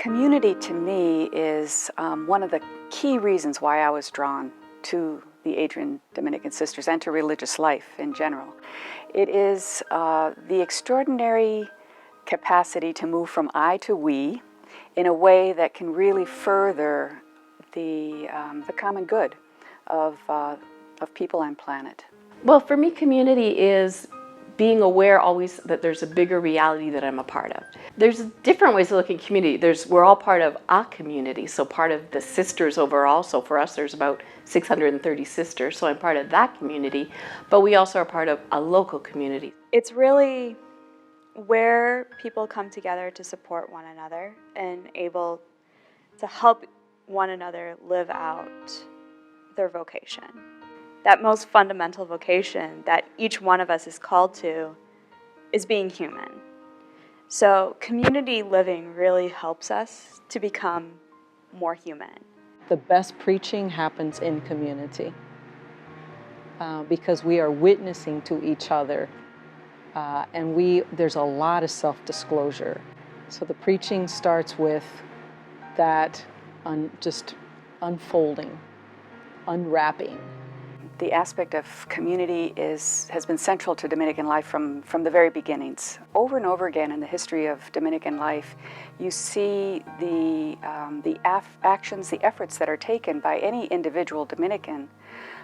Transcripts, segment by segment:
Community to me is one of the key reasons why I was drawn to the Adrian Dominican Sisters and to religious life in general. It is the extraordinary capacity to move from I to we in a way that can really further the common good of people and planet. Well, for me, community is being aware always that there's a bigger reality that I'm a part of. There's different ways of looking at community. We're all part of a community, so part of the sisters overall. So for us, there's about 630 sisters, so I'm part of that community. But we also are part of a local community. It's really where people come together to support one another and able to help one another live out their vocation. That most fundamental vocation that each one of us is called to is being human. So community living really helps us to become more human. The best preaching happens in community because we are witnessing to each other and there's a lot of self-disclosure. So the preaching starts with that just unfolding, unwrapping. The aspect of community has been central to Dominican life from the very beginnings. Over and over again in the history of Dominican life, you see the actions, the efforts that are taken by any individual Dominican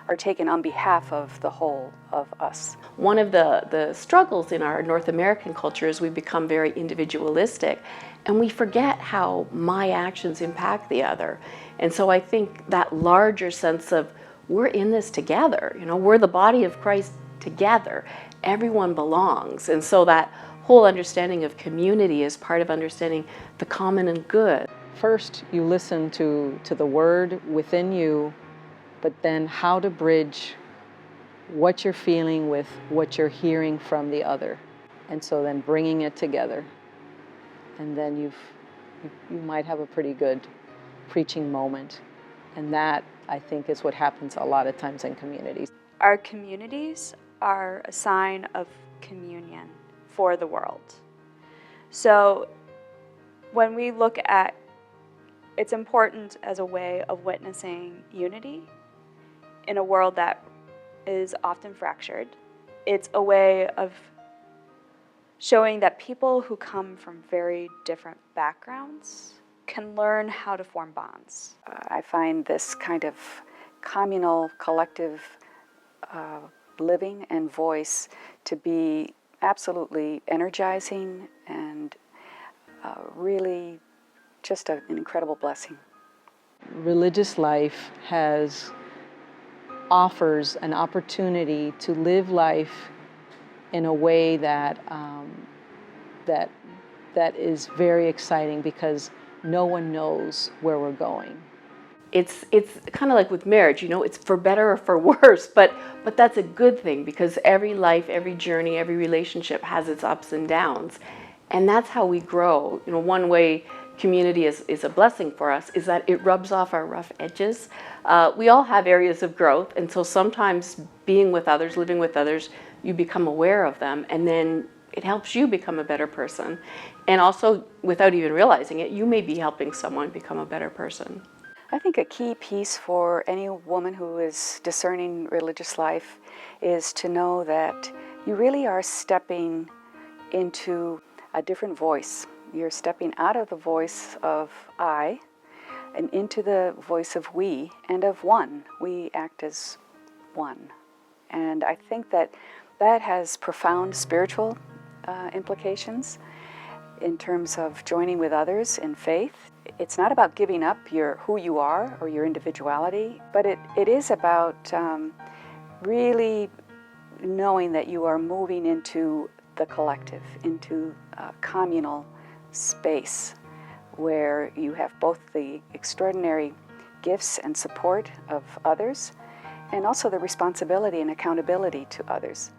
are taken on behalf of the whole of us. One of the struggles in our North American culture is we become very individualistic and we forget how my actions impact the other. And so I think that larger sense of we're in this together, we're the body of Christ together. Everyone belongs. And so that whole understanding of community is part of understanding the common and good. First, you listen to the word within you, but then how to bridge what you're feeling with what you're hearing from the other. And so then bringing it together. And then you might have a pretty good preaching moment. And that, I think, is what happens a lot of times in communities. Our communities are a sign of communion for the world. So when we look at, it's important as a way of witnessing unity in a world that is often fractured. It's a way of showing that people who come from very different backgrounds can learn how to form bonds. I find this kind of communal, collective living and voice to be absolutely energizing and really just an incredible blessing. Religious life offers an opportunity to live life in a way that is very exciting because no one knows where we're going. It's kind of like with marriage, it's for better or for worse, but that's a good thing because every life, every journey, every relationship has its ups and downs. And that's how we grow. One way community is a blessing for us is that it rubs off our rough edges. We all have areas of growth, and so sometimes being with others, living with others, you become aware of them, and then it helps you become a better person. And also, without even realizing it, you may be helping someone become a better person. I think a key piece for any woman who is discerning religious life is to know that you really are stepping into a different voice. You're stepping out of the voice of I and into the voice of we and of one. We act as one. And I think that has profound spiritual implications in terms of joining with others in faith. It's not about giving up who you are or your individuality, but it is about really knowing that you are moving into the collective, into a communal space where you have both the extraordinary gifts and support of others and also the responsibility and accountability to others.